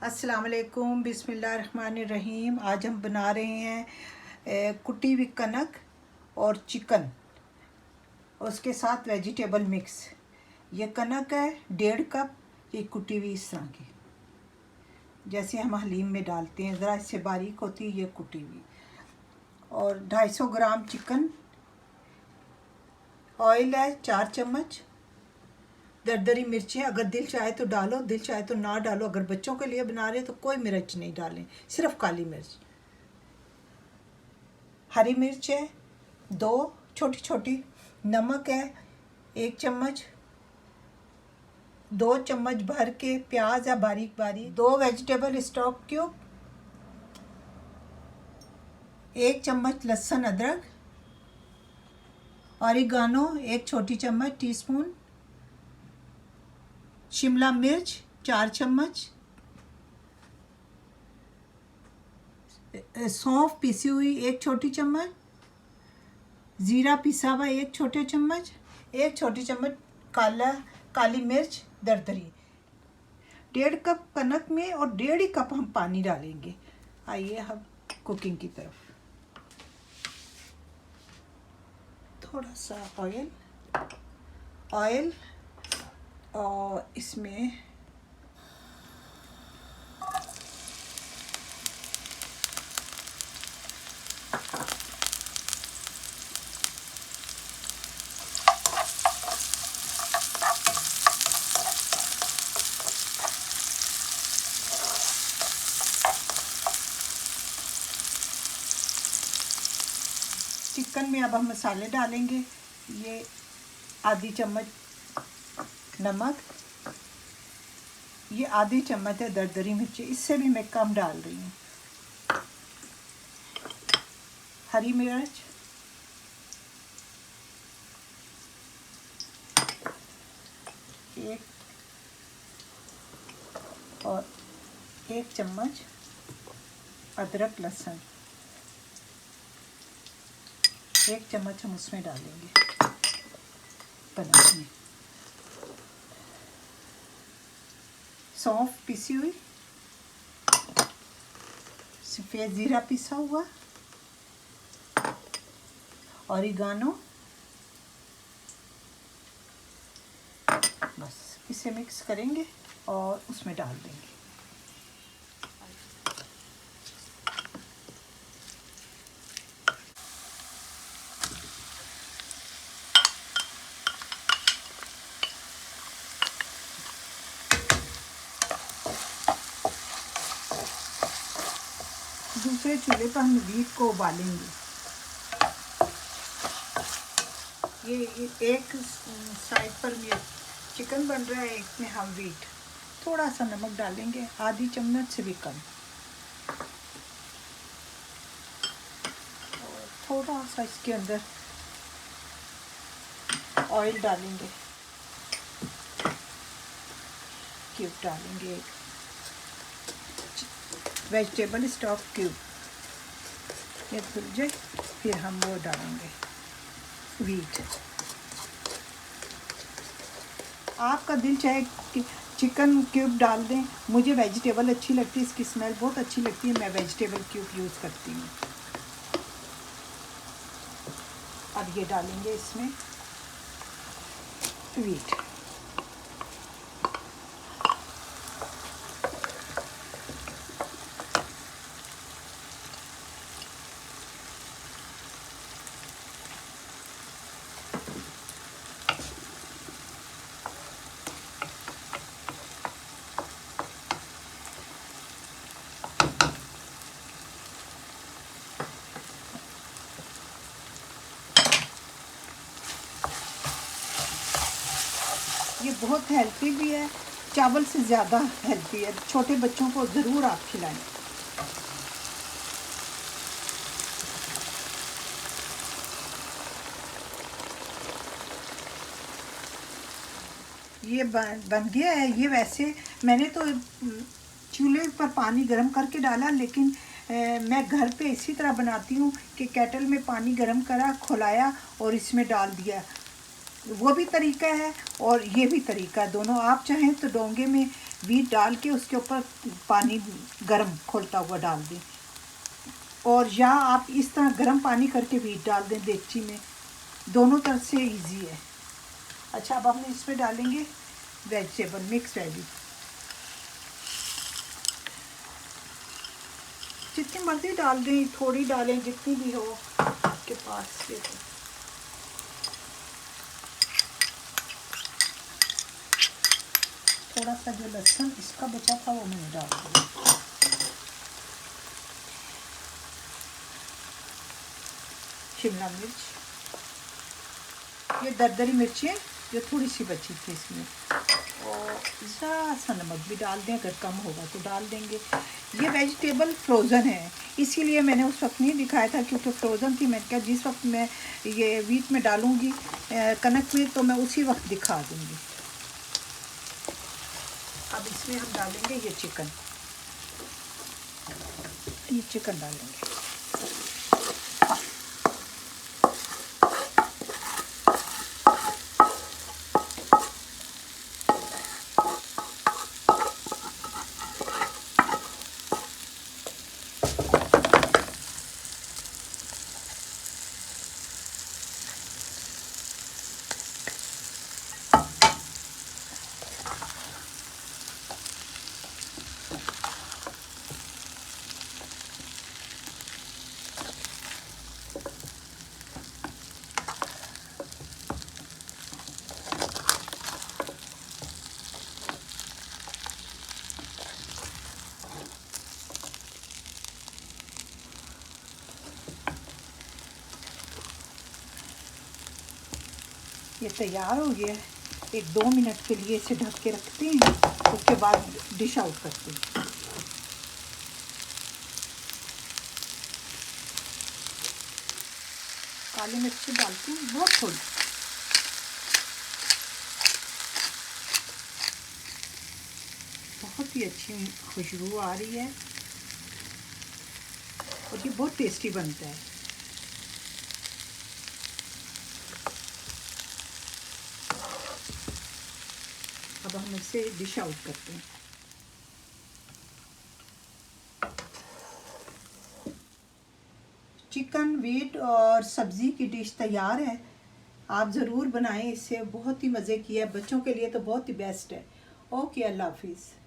अस्सलाम वालेकुम, बिस्मिल्लाहिर्रहमानिर्रहीम। आज हम बना रहे हैं कुटी हुई कनक और चिकन, उसके साथ वेजिटेबल मिक्स। ये कनक है 1.5 कप, ये कुटी हुई इस तरह की, जैसे हम हलीम में डालते हैं, ज़रा इससे बारीक होती है ये कुटी हुई। और 250 ग्राम चिकन। ऑयल है 4 चम्मच। दरदरी मिर्चें, अगर दिल चाहे तो डालो, दिल चाहे तो ना डालो। अगर बच्चों के लिए बना रहे तो कोई मिर्च नहीं डालें, सिर्फ काली मिर्च। हरी मिर्च है 2 छोटी छोटी। नमक है 1 चम्मच। 2 चम्मच भर के प्याज है बारीक बारीक। 2 वेजिटेबल स्टॉक क्यूब। 1 चम्मच लहसुन अदरक। ऑरिगानो 1 छोटी चम्मच टीस्पून। शिमला मिर्च 4 चम्मच। सौंफ पिसी हुई 1 छोटी चम्मच। ज़ीरा पिसा हुआ 1 छोटे चम्मच। 1 छोटी चम्मच काली मिर्च दरदरी। 1.5 कप कनक में और 1.5 कप हम पानी डालेंगे। आइए हम कुकिंग की तरफ। थोड़ा सा ऑयल और इसमें चिकन में अब हम मसाले डालेंगे। ये आधी चम्मच नमक, ये आधी चम्मच है दरदरी मिर्ची, इससे भी मैं कम डाल रही हूँ। हरी मिर्च, और 1 चम्मच अदरक लहसुन, 1 चम्मच हम उसमें डालेंगे पनीर में। सौंफ पिसी हुई, सफ़ेद ज़ीरा पिसा हुआ, ऑरिगानो। बस इसे मिक्स करेंगे और उसमें डाल देंगे। दूसरे चूल्हे पर हम वीट को उबालेंगे। ये एक साइड पर ये चिकन बन रहा है, एक में हम वीट। थोड़ा सा नमक डालेंगे, आधी चम्मच से भी कम। और थोड़ा सा इसके अंदर ऑयल डालेंगे, क्यूब डालेंगे, एक वेजिटेबल स्टॉक क्यूब। ये धुल जाए फिर हम वो डालेंगे वीट। आपका दिल चाहे कि चिकन क्यूब डाल दें, मुझे वेजिटेबल अच्छी लगती है, इसकी स्मेल बहुत अच्छी लगती है, मैं वेजिटेबल क्यूब यूज़ करती हूँ। अब ये डालेंगे इसमें वीट। ये बहुत हेल्दी भी है, चावल से ज़्यादा हेल्दी है। छोटे बच्चों को ज़रूर आप खिलाएं। ये बन गया है। ये वैसे मैंने तो चूल्हे पर पानी गर्म करके डाला, लेकिन मैं घर पे इसी तरह बनाती हूँ कि केटल में पानी गर्म करा, खुलाया और इसमें डाल दिया। वो भी तरीका है और ये भी तरीका है, दोनों। आप चाहें तो डोंगे में वीट डाल के उसके ऊपर पानी गर्म खोलता हुआ डाल दें, और या आप इस तरह गर्म पानी करके वीट डाल दें देगची में। दोनों तरह से इजी है। अच्छा, अब हम इसमें डालेंगे वेजिटेबल मिक्स वेजी। जितनी मर्ज़ी डाल दें, थोड़ी डालें, जितनी भी हो आपके पास। ये थोड़ा सा जो लहसुन इसका बचा था वो मैंने डाल दिया। शिमला मिर्च, ये दरदरी मिर्चें जो थोड़ी सी बची थी इसमें, और ज़रा सा नमक भी डाल दें, अगर कम होगा तो डाल देंगे। ये वेजिटेबल फ्रोज़न है, इसीलिए मैंने उस वक्त नहीं दिखाया था क्योंकि फ्रोज़न थी। मैंने कहा जिस वक्त मैं ये वीट में डालूँगी कनक में तो मैं उसी वक्त दिखा दूँगी। अब इसमें हम डालेंगे ये चिकन डालेंगे। ये तैयार हो गया है। एक 2 मिनट के लिए इसे ढक के रखते हैं, उसके बाद डिश आउट करते हैं। काली मिर्च डालती हूँ बहुत थोड़ी। बहुत ही अच्छी खुशबू आ रही है और ये बहुत टेस्टी बनता है। अब हम इसे डिश आउट करते हैं। चिकन, वीट और सब्ज़ी की डिश तैयार है। आप ज़रूर बनाएं, इससे बहुत ही मज़े की है। बच्चों के लिए तो बहुत ही बेस्ट है। ओके, अल्लाह हाफिज़।